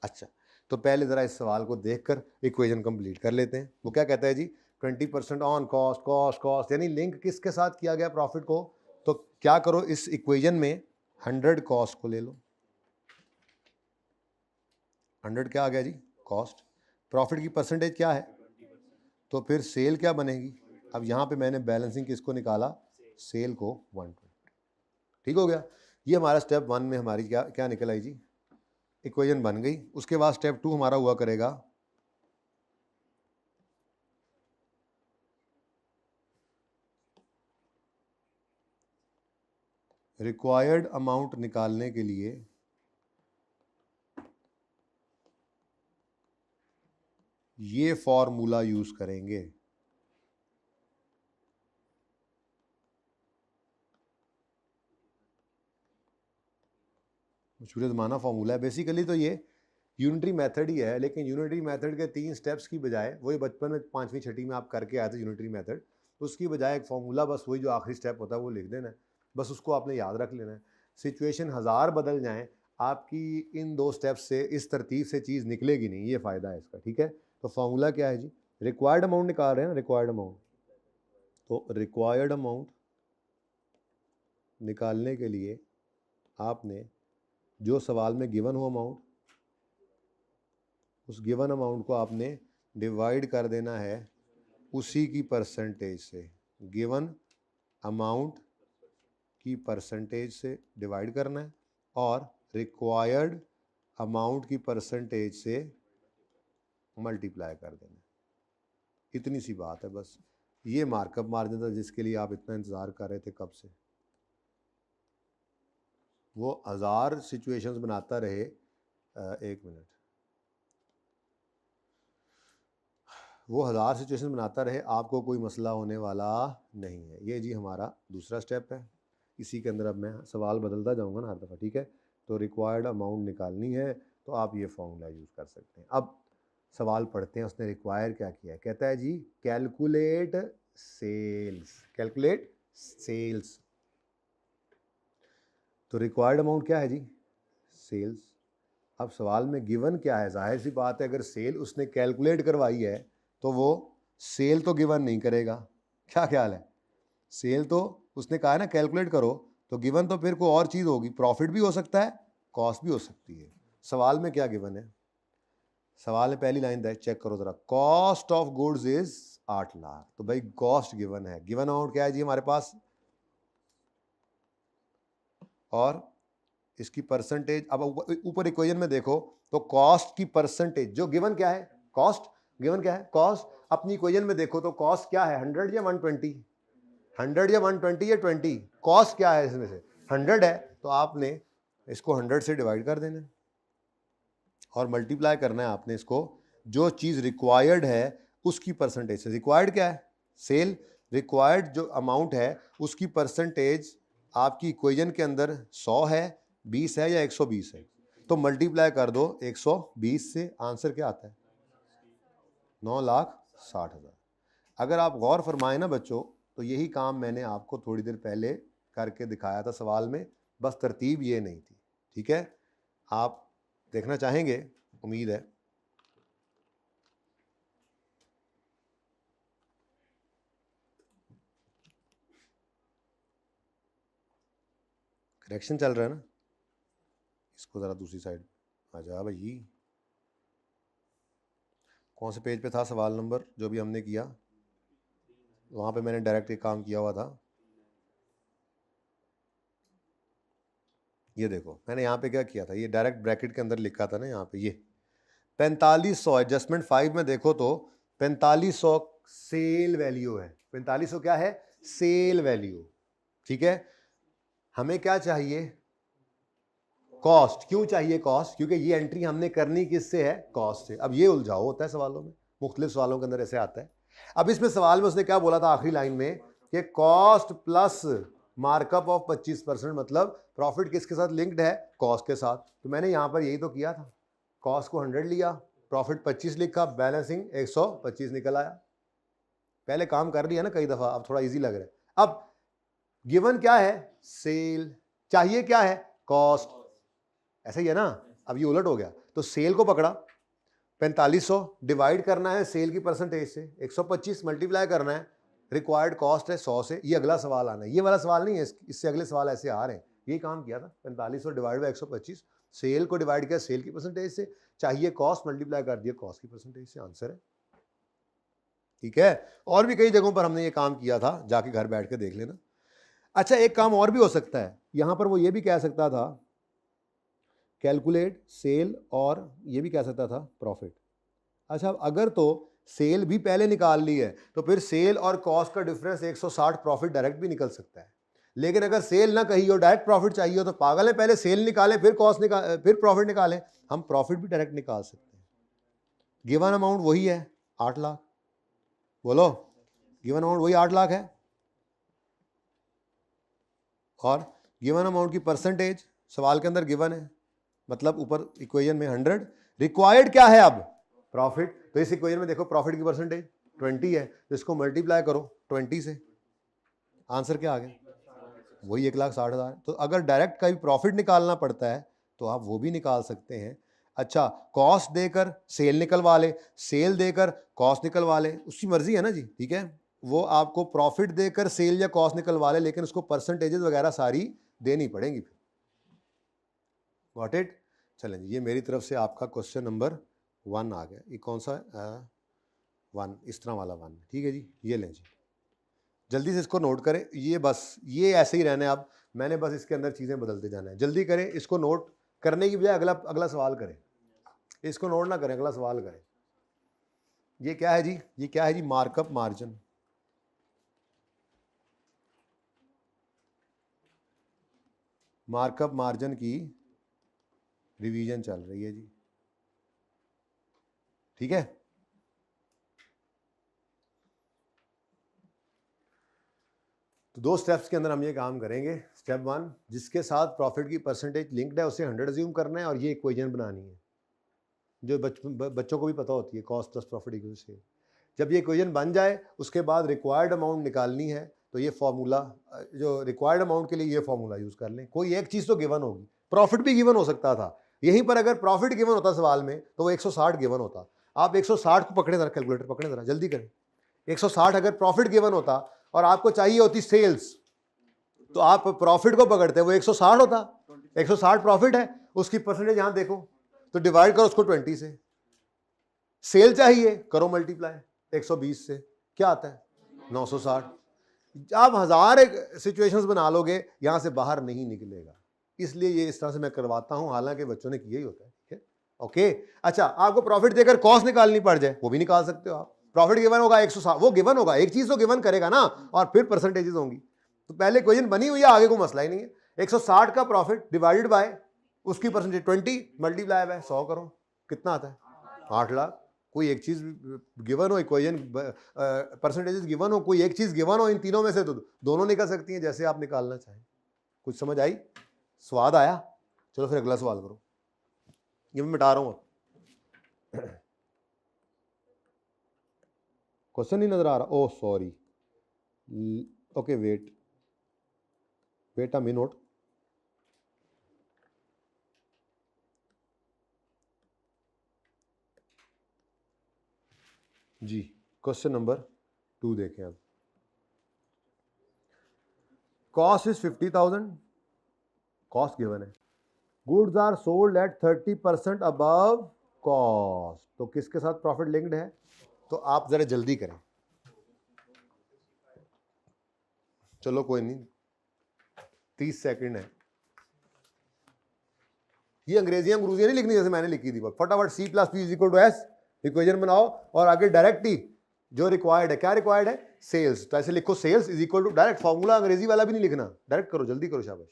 अच्छा। तो पहले ज़रा इस सवाल को देखकर इक्वेशन कंप्लीट कर लेते हैं। वो क्या कहता है जी, 20% ऑन कॉस्ट, कॉस्ट कॉस्ट, यानी लिंक किसके साथ किया गया प्रॉफिट को? तो क्या करो, इस इक्वेशन में 100 कॉस्ट को ले लो। 100 क्या आ गया जी? कॉस्ट। प्रॉफिट की परसेंटेज क्या है? तो फिर सेल क्या बनेगी? अब यहाँ पे मैंने बैलेंसिंग किसको निकाला? सेल को 120, ठीक हो गया। ये हमारा स्टेप 1 में हमारी क्या क्या निकल आई जी? इक्वेशन बन गई। उसके बाद स्टेप 2 हमारा हुआ करेगा रिक्वायर्ड अमाउंट निकालने के लिए ये फॉर्मूला यूज करेंगे। मशहूर ज़माना फॉर्मूला है बेसिकली। तो ये यूनिटरी मेथड ही है, लेकिन यूनिटरी मेथड के 3 स्टेप्स की बजाय, वही बचपन में 5वीं 6वीं में आप करके आए थे यूनिटरी मेथड, उसकी बजाय एक फॉर्मूला, बस वही जो आखिरी स्टेप होता है वो लिख देना है, बस उसको आपने याद रख लेना है। सिचुएशन 1000 बदल जाएँ, आपकी इन 2 स्टेप्स से इस तरतीब से चीज़ निकलेगी नहीं, ये फ़ायदा है इसका, ठीक है। तो फॉर्मूला क्या है जी? रिक्वायर्ड अमाउंट निकाल रहे हैं ना, रिक्वायर्ड अमाउंट। तो रिक्वायर्ड अमाउंट निकालने के लिए आपने जो सवाल में गिवन हो अमाउंट, उस गिवन अमाउंट को आपने डिवाइड कर देना है उसी की परसेंटेज से। गिवन अमाउंट की परसेंटेज से डिवाइड करना है और रिक्वायर्ड अमाउंट की परसेंटेज से मल्टीप्लाई कर देना है। इतनी सी बात है बस। ये मार्कअप मार्जिन था जिसके लिए आप इतना इंतज़ार कर रहे थे कब से। वो 1000 सिचुएशंस बनाता रहे, एक मिनट, वो 1000 सिचुएशन बनाता रहे, आपको कोई मसला होने वाला नहीं है। ये जी हमारा दूसरा स्टेप है। इसी के अंदर अब मैं सवाल बदलता जाऊंगा ना हर दफ़ा, ठीक है। तो रिक्वायर्ड अमाउंट निकालनी है तो आप ये फॉर्मूला यूज़ कर सकते हैं। अब सवाल पढ़ते हैं, उसने रिक्वायर क्या किया है। कहता है जी कैलकुलेट सेल्स, कैलकुलेट सेल्स। तो रिक्वायर्ड अमाउंट क्या है जी? सेल्स। अब सवाल में गिवन क्या है? जाहिर सी बात है, अगर सेल उसने कैलकुलेट करवाई है तो वो सेल तो गिवन नहीं करेगा। क्या ख्याल है? सेल तो उसने कहा है ना कैलकुलेट करो, तो गिवन तो फिर कोई और चीज़ होगी। प्रॉफिट भी हो सकता है, कॉस्ट भी हो सकती है। सवाल में क्या गिवन है? सवाल में पहली लाइन चेक करो जरा, cost of goods is 8 lakh. तो भाई कॉस्ट गिवन है, गिवन अमाउंट क्या है जी हमारे पास, और इसकी परसेंटेज। अब ऊपर इक्वेशन में देखो तो कॉस्ट की परसेंटेज जो गिवन क्या है, कॉस्ट गिवन क्या है, कॉस्ट। अपनी इक्वेशन में देखो तो कॉस्ट क्या है, 100 या 120? 100 या 120 या 20? कॉस्ट क्या है इसमें से? 100 है। तो आपने इसको 100 से डिवाइड कर देना है और मल्टीप्लाई करना है आपने इसको जो चीज़ रिक्वायर्ड है उसकी परसेंटेज से। रिक्वायर्ड क्या है? सेल। रिक्वायर्ड जो अमाउंट है उसकी परसेंटेज आपकी इक्वेशन के अंदर 100 है, 20 है या 120 है। तो मल्टीप्लाई कर दो 120 से, आंसर क्या आता है? 9,60,000। अगर आप गौर फरमाएं ना बच्चों, तो यही काम मैंने आपको थोड़ी देर पहले करके दिखाया था सवाल में। बस तरतीब ये नहीं थी। ठीक है, आप देखना चाहेंगे, उम्मीद है। करेक्शन चल रहा है ना, इसको ज़रा दूसरी साइड आ जा भाई। कौन से पेज पे था सवाल नंबर जो भी हमने किया? वहाँ पे मैंने डायरेक्ट एक काम किया हुआ था। ये देखो मैंने यहाँ पे क्या किया था, ये डायरेक्ट ब्रैकेट के अंदर लिखा था ना, यहाँ पे ये 4500 एडजस्टमेंट 5 में देखो तो 4500 सेल वैल्यू है। 4500 क्या है? Sale value. ठीक है, हमें क्या चाहिए? कॉस्ट। क्यों चाहिए कॉस्ट? क्योंकि ये एंट्री हमने करनी किससे है? कॉस्ट से। अब ये उलझाओ होता है सवालों में, मुख्तलिफ सवालों के अंदर ऐसे आता है। अब इसमें सवाल में उसने क्या बोला था आखिरी लाइन में कि कॉस्ट प्लस मार्कअप ऑफ 25%, मतलब प्रॉफिट किसके साथ लिंक्ड है? कॉस्ट के साथ। तो मैंने यहां पर यही तो किया था, कॉस्ट को 100 लिया, प्रॉफिट 25 लिखा, बैलेंसिंग 125 निकल आया। पहले काम कर लिया ना कई दफा, अब थोड़ा इजी लग रहा है। अब गिवन क्या है? सेल। चाहिए क्या है? कॉस्ट। ऐसा ही है ना? अब ये उलट हो गया, तो सेल को पकड़ा, 4500 डिवाइड करना है सेल की परसेंटेज से, 125 मल्टीप्लाई करना है, रिक्वायर्ड कॉस्ट है 100 से। ये अगला सवाल आना है, ये वाला सवाल नहीं है, इससे अगले सवाल ऐसे आ रहे हैं। ये काम किया था, 4500 डिवाइड बाई 125, सेल को डिवाइड किया सेल की परसेंटेज से, चाहिए कॉस्ट, मल्टीप्लाई कर दिया कॉस्ट की परसेंटेज से, आंसर है। ठीक है, और भी कई जगहों पर हमने ये काम किया था, जाके घर बैठ के देख लेना। अच्छा, एक काम और भी हो सकता है, यहां पर वो ये भी कह सकता था कैलकुलेट सेल, और ये भी कह सकता था प्रॉफिट। अच्छा, अगर तो सेल भी पहले निकाल ली है तो फिर सेल और कॉस्ट का डिफरेंस 160 प्रॉफिट डायरेक्ट भी निकल सकता है। लेकिन अगर सेल ना कही हो, डायरेक्ट प्रॉफिट चाहिए हो, तो पागल है, पहले सेल निकालें फिर कॉस्ट निकाल फिर प्रॉफिट निकालें। हम प्रॉफिट भी डायरेक्ट निकाल सकते हैं। गिवन अमाउंट वही है 8 लाख, बोलो गिवन अमाउंट वही 8 लाख है, और गिवन अमाउंट की परसेंटेज सवाल के अंदर गिवन है, मतलब ऊपर इक्वेशन में 100, रिक्वायर्ड क्या है अब? प्रॉफिट। तो इस इक्वेशन में देखो प्रॉफिट की परसेंटेज 20 है, तो इसको मल्टीप्लाई करो 20 से, आंसर क्या आ गया? वही 1,60,000। तो अगर डायरेक्ट का भी प्रॉफिट निकालना पड़ता है तो आप वो भी निकाल सकते हैं। अच्छा, कॉस्ट देकर सेल निकलवा ले, सेल देकर कॉस्ट निकलवा ले, उसकी मर्जी है ना जी। ठीक है, वो आपको प्रॉफिट देकर सेल या कॉस्ट निकलवा ले, लेकिन उसको परसेंटेजेस वगैरह सारी देनी पड़ेंगी। Got it? चलें जी, ये मेरी तरफ से आपका क्वेश्चन नंबर 1 आ गया। ये कौन सा 1? इस तरह वाला 1। ठीक है जी, ये लें जी, जल्दी से इसको नोट करें। ये बस ये ऐसे ही रहने, अब मैंने बस इसके अंदर चीज़ें बदलते जाना है। जल्दी करें, इसको नोट करने की बजाय अगला सवाल करें, इसको नोट ना करें, अगला सवाल करें। ये क्या है जी? ये क्या है जी? Markup margin. मार्कअप मार्जिन की रिवीजन चल रही है जी। ठीक है, तो 2 स्टेप्स के अंदर हम ये काम करेंगे। स्टेप 1, जिसके साथ प्रॉफिट की परसेंटेज लिंक्ड है उसे 100 अज्यूम करना है, और ये इक्वेशन बनानी है जो बच्चों को भी पता होती है, कॉस्ट प्लस प्रॉफिट इक्वल से। जब ये इक्वेशन बन जाए उसके बाद रिक्वायर्ड अमाउंट निकालनी है, तो ये फॉर्मूला, जो रिक्वायर्ड अमाउंट के लिए ये फॉर्मूला यूज कर लें। कोई एक चीज तो गिवन होगी, प्रॉफिट भी गिवन हो सकता था, यहीं पर अगर प्रॉफिट गिवन होता सवाल में तो वो 160 गिवन होता। आप 160 को पकड़े जरा, कैलकुलेटर पकड़े जरा, जल्दी करें। 160 अगर प्रॉफिट गिवन होता और आपको चाहिए होती सेल्स, तो आप प्रॉफिट को पकड़ते, वो 160 होता। 160 प्रॉफिट है, उसकी परसेंटेज यहां देखो, तो डिवाइड करो उसको 20 से। सेल चाहिए, करो मल्टीप्लाई 120 से, क्या आता है? 960। आप 1000 एक सिचुएशंस बना लोगे, यहां से बाहर नहीं निकलेगा। इसलिए ये इस तरह से मैं करवाता हूं, हालांकि बच्चों ने किया ही होता है। ठीक है, ओके। अच्छा, आपको प्रॉफिट देकर कॉस्ट निकालनी पड़ जाए, वो भी निकाल सकते हो आप। प्रॉफिट गिवन होगा 160, वो गिवन होगा, एक चीज तो गिवन करेगा ना, और फिर परसेंटेजेस होंगी। तो पहले इक्वेशन बनी हुई है, आगे को मसला ही नहीं है। 160 का प्रॉफिट डिवाइडेड बाय उसकी परसेंटेज 20 मल्टीप्लाई बाय 100 करो, कितना आता है? 8 लाख। कोई एक चीज गिवन हो, इक्वेशन परसेंटेजेस गिवन हो, कोई एक चीज गिवन हो, इन तीनों में से तो दोनों निकल सकती हैं, जैसे आप निकालना चाहें। कुछ समझ आई? स्वाद आया? चलो फिर अगला सवाल करो, ये मैं मिटा रहा हूं। क्वेश्चन नहीं नजर आ रहा? Oh sorry, okay wait a minute. जी क्वेश्चन नंबर 2 देखें अब। कॉस्ट इज 50,000, कॉस्ट गिवन है, goods are sold at 30% above cost, तो किसके साथ प्रॉफिट लिंक्ड है? तो आप जरा जल्दी करें, चलो कोई नहीं 30 सेकंड है। ये अंग्रेजियां नहीं लिखनी जैसे मैंने लिखी थी, फटाफट C plus P is equal to S equation बनाओ और आगे डायरेक्ट ही जो रिक्वायर्ड है, क्या रिक्वायर्ड है? सेल्स, तो ऐसे लिखो sales is equal to, direct formula अंग्रेजी वाला भी नहीं लिखना, डायरेक्ट करो, जल्दी करो, शाबाश।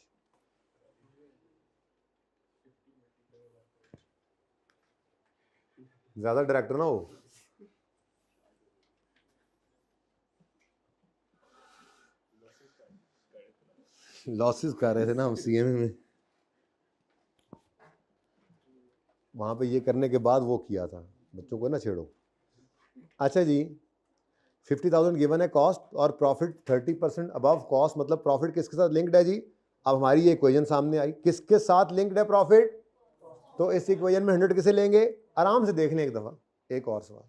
ज्यादा डायरेक्टर ना हो। लॉसेस कर रहे थे ना हम CMA में, वहां पे ये करने के बाद वो किया था, बच्चों को ना छेड़ो। अच्छा जी, 50,000 गिवन है कॉस्ट और प्रॉफिट 30% अबव कॉस्ट, मतलब प्रॉफिट किसके साथ लिंक्ड है जी? अब हमारी ये इक्वेशन सामने आई, किसके साथ लिंक्ड है प्रॉफिट? तो इस इक्वेशन में 100 किसे लेंगे? आराम से देख लें एक दफा। एक और सवाल,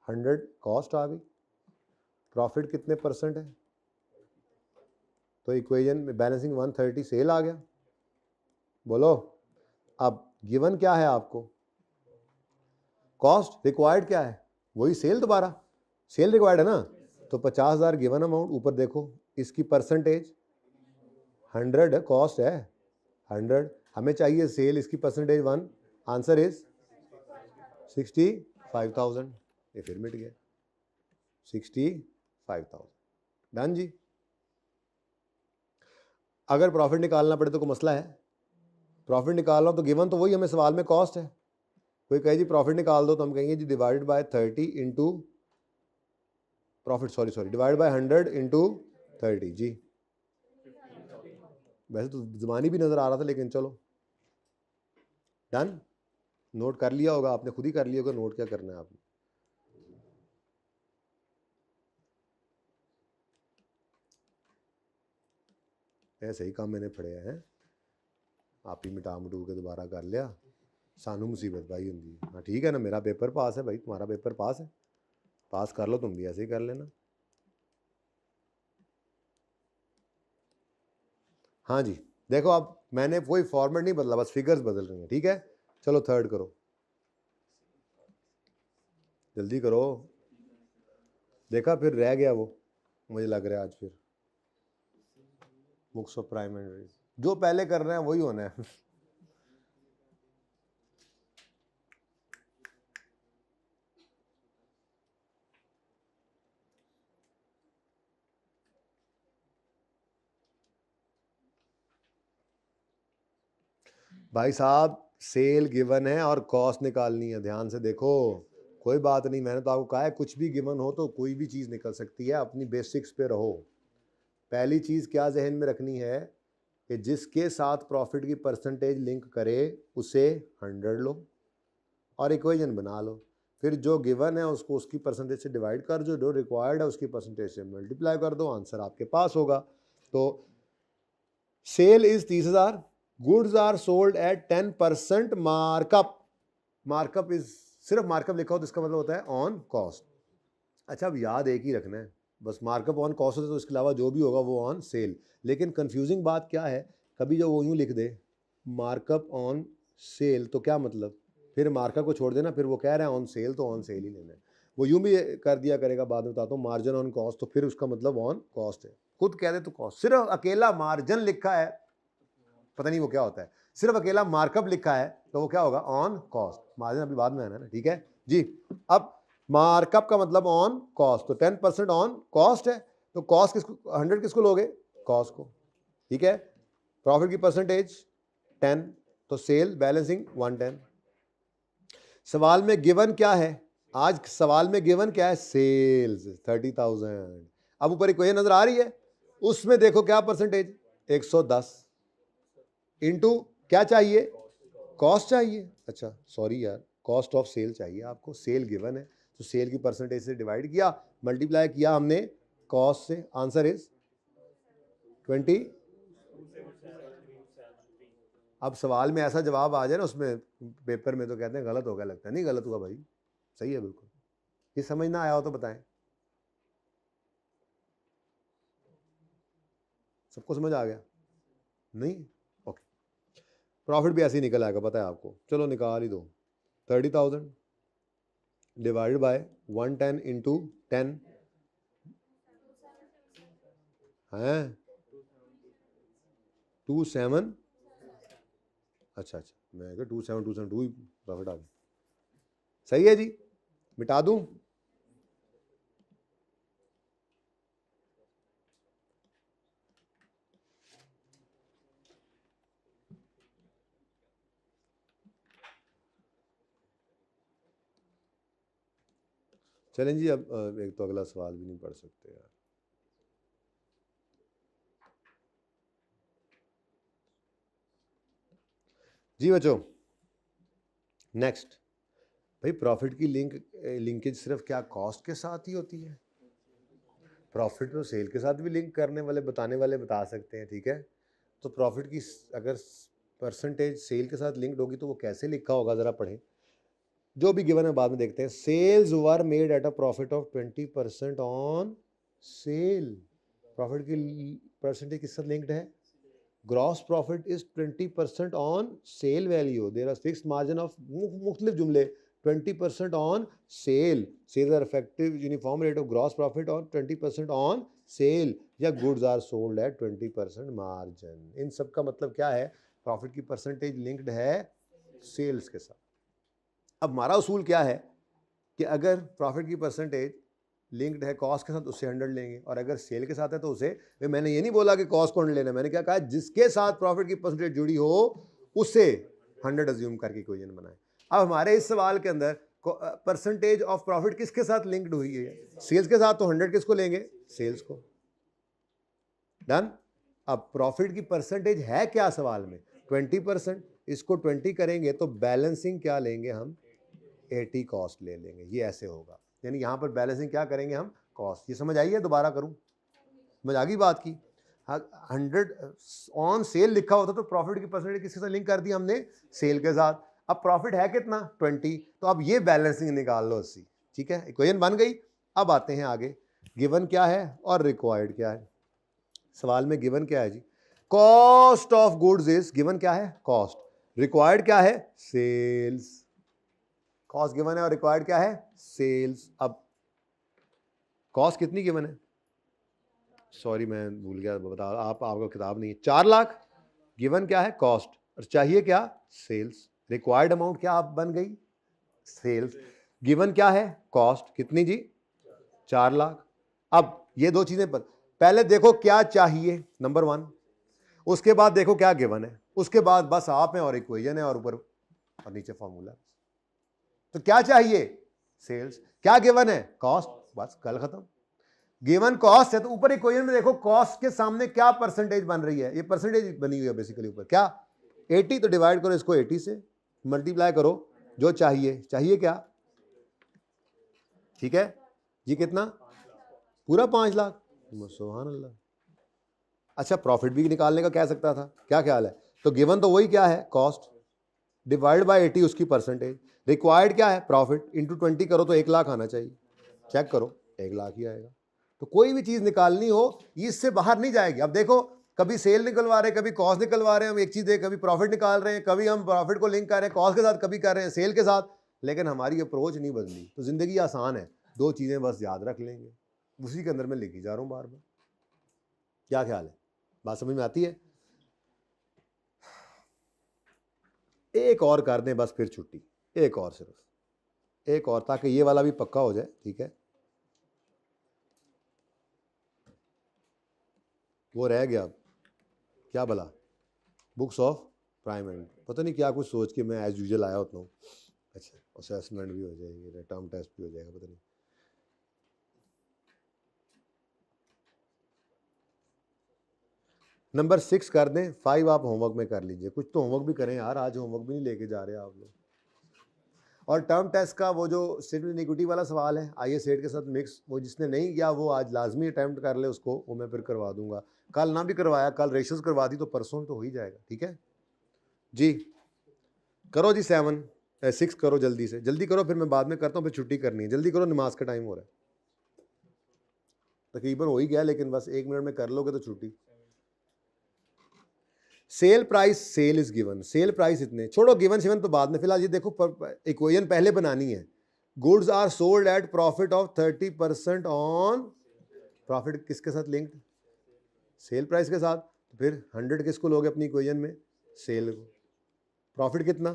100 कॉस्ट आ गई, प्रॉफिट कितने परसेंट है? तो इक्वेशन में बैलेंसिंग 130 सेल आ गया। बोलो अब गिवन क्या है आपको? कॉस्ट, रिक्वायर्ड क्या है? वही सेल, दोबारा सेल रिक्वायर्ड है ना, तो 50,000 गिवन अमाउंट, ऊपर देखो इसकी परसेंटेज 100 है, कॉस्ट है 100, हमें चाहिए सेल, इसकी परसेंटेज 1, आंसर इज 65,000। ये फिर मिट गया, 65,000, डन जी। अगर प्रॉफिट निकालना पड़े तो कोई मसला है? प्रॉफिट निकालना तो गिवन तो वही हमें सवाल में कॉस्ट है, कोई कहे जी प्रॉफिट निकाल दो तो हम कहेंगे जी divided by 30 into profit, sorry divide by 100 into 30 जी। वैसे तो ज़बानी भी नजर आ रहा था, लेकिन चलो डन। नोट कर लिया होगा आपने, खुद ही कर लिया होगा नोट, क्या करना है आपने। ऐसे ही काम मैंने पढ़े हैं, आप ही मिटा मटू के दोबारा कर लिया, सानू मुसीबत भाई होंगी। हाँ ठीक है ना, मेरा पेपर पास है भाई, तुम्हारा पेपर पास है, पास कर लो, तुम भी ऐसे ही कर लेना। हाँ जी, देखो अब मैंने कोई फॉर्मेट नहीं बदला, बस फिगर्स बदल रही हैं, ठीक है। चलो थर्ड करो, जल्दी करो, देखा फिर रह गया वो, मुझे लग रहा है आज फिर बुक्स ऑफ प्राइमरी, जो पहले कर रहे हैं वही होना है। भाई साहब सेल गिवन है और कॉस्ट निकालनी है, ध्यान से देखो, कोई बात नहीं, मैंने तो आपको कहा है कुछ भी गिवन हो तो कोई भी चीज़ निकल सकती है, अपनी बेसिक्स पे रहो। पहली चीज़ क्या जहन में रखनी है कि जिसके साथ प्रॉफिट की परसेंटेज लिंक करे उसे 100 लो और इक्वेशन बना लो, फिर जो गिवन है उसको उसकी परसेंटेज से डिवाइड कर दो, जो रिक्वायर्ड है उसकी परसेंटेज से मल्टीप्लाई कर दो, आंसर आपके पास होगा। तो sale is 30,000, goods are sold at 10% markup, markup is, सिर्फ मार्कअप लिखा हो तो इसका मतलब होता है ऑन कॉस्ट। अच्छा अब याद एक ही रखना है, बस मार्कअप ऑन कॉस्ट है तो इसके अलावा जो भी होगा वो ऑन सेल। लेकिन कंफ्यूजिंग बात क्या है, कभी जो वो यूँ लिख दे मार्कअप ऑन सेल तो क्या मतलब, फिर मार्कअप को छोड़ देना, फिर वो कह रहा है ऑन सेल तो ऑन सेल ही लेना है, वो यूँ भी कर दिया करेगा, बाद में बताता हूँ, मार्जिन ऑन कॉस्ट, तो फिर उसका मतलब ऑन कॉस्ट है, खुद कह दे तो कॉस्ट, सिर्फ अकेला मार्जिन लिखा है, पता नहीं वो क्या होता है, सिर्फ अकेला मार्कअप लिखा है तो वो क्या होगा, ऑन कॉस्ट, मार्जिन अभी बाद में आना है ना, ठीक है जी। अब मार्कअप का मतलब ऑन कॉस्ट, तो 10% ऑन कॉस्ट है, तो कॉस्ट किसको, 100 किसको लोगे, कॉस्ट को, ठीक है। प्रॉफिट की परसेंटेज 10, तो सेल बैलेंसिंग 110। सवाल में गिवन क्या है, आज सवाल में गिवन क्या है, सेल्स 30,000। अब ऊपर इक्वेशन नजर आ रही है, उसमें देखो क्या परसेंटेज, 110 इंटू क्या चाहिए, कॉस्ट चाहिए, अच्छा सॉरी यार, कॉस्ट ऑफ सेल चाहिए आपको, सेल गिवन है तो सेल की परसेंटेज से डिवाइड किया, मल्टीप्लाई किया हमने कॉस्ट से, आंसर इज 20। अब सवाल में ऐसा जवाब आ जाए ना उसमें पेपर में तो कहते हैं गलत हो गया, लगता है नहीं गलत हुआ भाई, सही है बिल्कुल। ये समझ ना आया हो तो बताएं, सबको समझ आ गया? नहीं? ओके, प्रॉफिट भी ऐसे ही निकल आएगा, पता है आपको, चलो निकाल ही दो। 30,000 डिवाइडेड बाय 110 इंटू 10 है 27, अच्छा मैं 27 ही प्रॉफिट आ गया, सही है जी, मिटा दूं? चलें जी, अब एक तो अगला सवाल भी नहीं पढ़ सकते यार। जी बच्चों, नेक्स्ट, भाई प्रॉफिट की लिंकेज सिर्फ क्या कॉस्ट के साथ ही होती है? प्रॉफिट तो सेल के साथ भी लिंक करने वाले बताने वाले बता सकते हैं, ठीक है? तो प्रॉफिट की अगर परसेंटेज सेल के साथ लिंक्ड होगी तो वो कैसे लिखा होगा, जरा पढ़ें। जो भी गिवन है बाद में देखते हैं। Sales were made at a profit of 20% on sale. Profit की परसेंटेज किसके साथ लिंक्ड है? Gross profit is 20% on sale value, there are fixed margin of मुख्तलिफ जुमले 20% on sale, sales are effective uniform rate of gross profit on 20% on sale, या goods are sold at 20% margin. इन सब का मतलब क्या है? प्रॉफिट की परसेंटेज लिंक्ड है सेल्स के साथ। अब हमारा उसूल क्या है कि अगर प्रॉफिट की परसेंटेज लिंक्ड है कॉस्ट के साथ, उससे 100 लेंगे, और अगर सेल के साथ है तो उसे, मैंने ये नहीं बोला कि कॉस्ट को 100 लेना, मैंने क्या कहा, जिसके साथ प्रॉफिट की परसेंटेज जुड़ी हो उससे 100 अज्यूम करके इक्वेशन बनाए। अब हमारे इस सवाल के अंदर परसेंटेज ऑफ प्रॉफिट किसके साथ लिंक्ड हुई है? सेल्स के साथ, तो 100 किसको लेंगे? सेल्स को। डन। अब प्रॉफिट की परसेंटेज है क्या सवाल में? 20%, इसको 20 करेंगे तो बैलेंसिंग क्या लेंगे हम? 80 कॉस्ट ले लेंगे, ये ऐसे होगा। यानी यहां पर बैलेंसिंग क्या करेंगे हम? कॉस्ट। ये समझ आई है? दोबारा करूं, समझ आ गई बात की? 100 ऑन सेल लिखा होता तो प्रॉफिट की परसेंटेज किसके साथ लिंक कर दी हमने? सेल के साथ। अब प्रॉफिट है कितना? 20, तो अब ये बैलेंसिंग निकाल लो 80, ठीक है, इक्वेशन बन गई। अब आते हैं आगे, गिवन क्या है और रिक्वायर्ड क्या है। सवाल में गिवन क्या है जी? Cost of goods is given, क्या है? कॉस्ट। रिक्वायर्ड क्या है? सेल्स। कॉस्ट गिवन है और रिक्वायर्ड क्या है? सेल्स। अब कॉस्ट कितनी गिवन है? सॉरी मैं भूल गया बता, आपका किताब नहीं है। 4 लाख गिवन क्या है? कॉस्ट। और चाहिए क्या? सेल्स। रिक्वायर्ड अमाउंट क्या आप बन गई? सेल्स। गिवन क्या है? कॉस्ट। कितनी जी? 4 लाख। अब ये दो चीजें पर पहले देखो क्या चाहिए, नंबर 1, उसके बाद देखो क्या गिवन है, उसके बाद बस आप हैं और इक्वेशन है और ऊपर और नीचे फॉर्मूला। तो क्या चाहिए? सेल्स। क्या गिवन है? कॉस्ट। बस कल खत्म। गिवन कॉस्ट है तो ऊपर इक्वेशन में देखो कॉस्ट के सामने क्या परसेंटेज बन रही है? ये परसेंटेज बनी हुई है बेसिकली ऊपर क्या? 80, तो डिवाइड करो इसको 80 से, मल्टीप्लाई करो जो चाहिए। चाहिए क्या? ठीक है जी, कितना? पूरा 5 लाख। सुभान अल्लाह। अच्छा, प्रॉफिट भी निकालने का कह सकता था, क्या ख्याल है? तो गिवन तो वही क्या है? कॉस्ट, डिवाइड बाय 80 उसकी परसेंटेज। रिक्वायर्ड क्या है? प्रॉफिट, इंटू 20 करो तो 1 लाख आना चाहिए। चेक करो 1 लाख ही आएगा। तो कोई भी चीज निकालनी हो इससे बाहर नहीं जाएगी। अब देखो, कभी सेल निकलवा रहे हैं, कभी कॉस्ट निकलवा रहे हैं, हम एक चीज देख, कभी प्रॉफिट निकाल रहे हैं, कभी हम प्रॉफिट को लिंक कर रहे हैं कॉस्ट के साथ, कभी कर रहे हैं सेल के साथ, लेकिन हमारी अप्रोच नहीं बदली। तो जिंदगी आसान है, 2 चीजें बस याद रख लेंगे, उसी के अंदर मैं लिखी जा रहा हूं बार बार। क्या ख्याल है? बात समझ में आती है? एक और कर दें बस, फिर छुट्टी। एक और, सिर्फ एक और, ताकि ये वाला भी पक्का हो जाए, ठीक है? वो रह गया, क्या भला? बुक्स ऑफ प्राइम एंड, पता नहीं क्या कुछ सोच के मैं एज यूजुअल आया होता हूँ। अच्छा, असेसमेंट भी हो जाएगी, टर्म टेस्ट भी हो जाएगा, पता नहीं। नंबर 6 कर दें, 5 आप होमवर्क में कर लीजिए। कुछ तो होमवर्क भी करें यार, आज होमवर्क भी नहीं लेके जा रहे आप लोग। और टर्म टेस्ट का वो जो स्टेटमेंट इक्विटी वाला सवाल है, आइए सेट के साथ मिक्स, वो जिसने नहीं किया वो आज लाजमी अटैम्प्ट कर ले उसको, वो मैं फिर करवा दूंगा। कल ना भी करवाया, कल रेशियोज करवा दी तो परसों तो हो ही जाएगा, ठीक है जी? करो जी 7। 6 करो, जल्दी से जल्दी करो, फिर मैं बाद में करता हूँ, फिर छुट्टी करनी है, जल्दी करो, नमाज का टाइम हो रहा है, तकरीबन हो ही गया, लेकिन बस 1 मिनट में कर लोगे तो छुट्टी। Sale price, sale is given, sale price इतने, छोड़ो गिवन शिवन तो बाद में, फिलहाल ये देखो इक्वेशन पहले बनानी है। Goods are sold at profit of 30% on, profit किसके साथ लिंक्ड, सेल प्राइस के साथ, तो फिर 100 किसको लोगे अपनी इक्वेशन में, सेल को, प्रॉफिट कितना,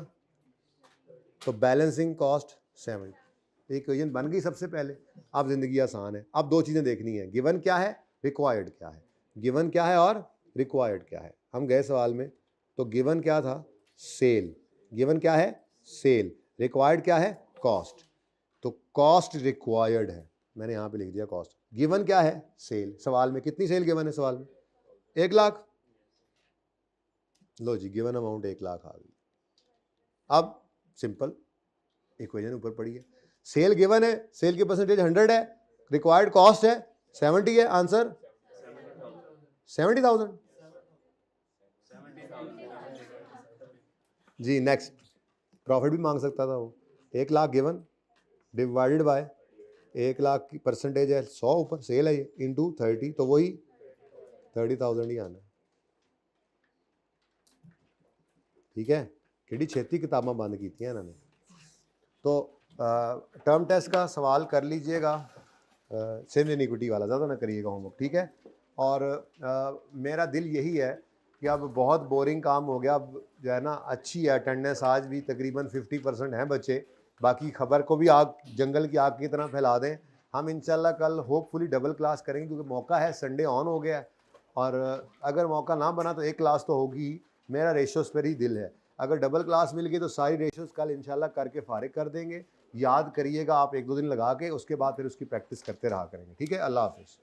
तो बैलेंसिंग कॉस्ट 70, इक्वेशन बन गई सबसे पहले। अब जिंदगी आसान है, अब 2 चीजें देखनी है, गिवन क्या है, रिक्वायर्ड क्या है, गिवन क्या है और रिक्वायर्ड क्या है। हम गए सवाल में, तो गिवन क्या था, सेल, गिवन क्या है, सेल, रिक्वायर्ड क्या है, कॉस्ट, तो कॉस्ट रिक्वायर्ड है, मैंने यहां पे लिख दिया कॉस्ट, गिवन क्या है, सेल। सवाल में कितनी सेल गिवन है, सवाल में 1 लाख, लो जी गिवन अमाउंट 1 लाख आ गई। अब सिंपल इक्वेशन ऊपर पड़ी है, सेल गिवन है, सेल की परसेंटेज 100 है, रिक्वायर्ड कॉस्ट है 70 है, आंसर 70,000 जी। नेक्स्ट, प्रॉफिट भी मांग सकता था वो, 1 lakh given divided by 1 lakh की परसेंटेज है 100 ऊपर, सेल है ये, इंटू 30, तो वही 30,000 ही आना है, ठीक है। कितनी छेती किताबें बंद की थी इन्होंने। तो टर्म टेस्ट का सवाल कर लीजिएगा, सेम इनिक्विटी वाला, ज़्यादा ना करिएगा होमवर्क, ठीक है। और मेरा दिल यही है कि अब बहुत बोरिंग काम हो गया, अब जो है ना अच्छी है अटेंडेंस, आज भी तकरीबन 50% हैं बच्चे, बाकी खबर को भी आग, जंगल की आग की तरह फैला दें। हम इंशाल्लाह कल होपफुली डबल क्लास करेंगे, क्योंकि मौका है, संडे ऑन हो गया है, और अगर मौका ना बना तो 1 क्लास तो होगी ही। मेरा रेशोज़ पर ही दिल है, अगर डबल क्लास मिल गई तो सारी रेशोज़ कल इंशाल्लाह करके फारिग कर देंगे। याद करिएगा आप 1-2 दिन लगा के, उसके बाद फिर उसकी प्रैक्टिस करते रहा करेंगे, ठीक है। अल्लाह हाफिज़।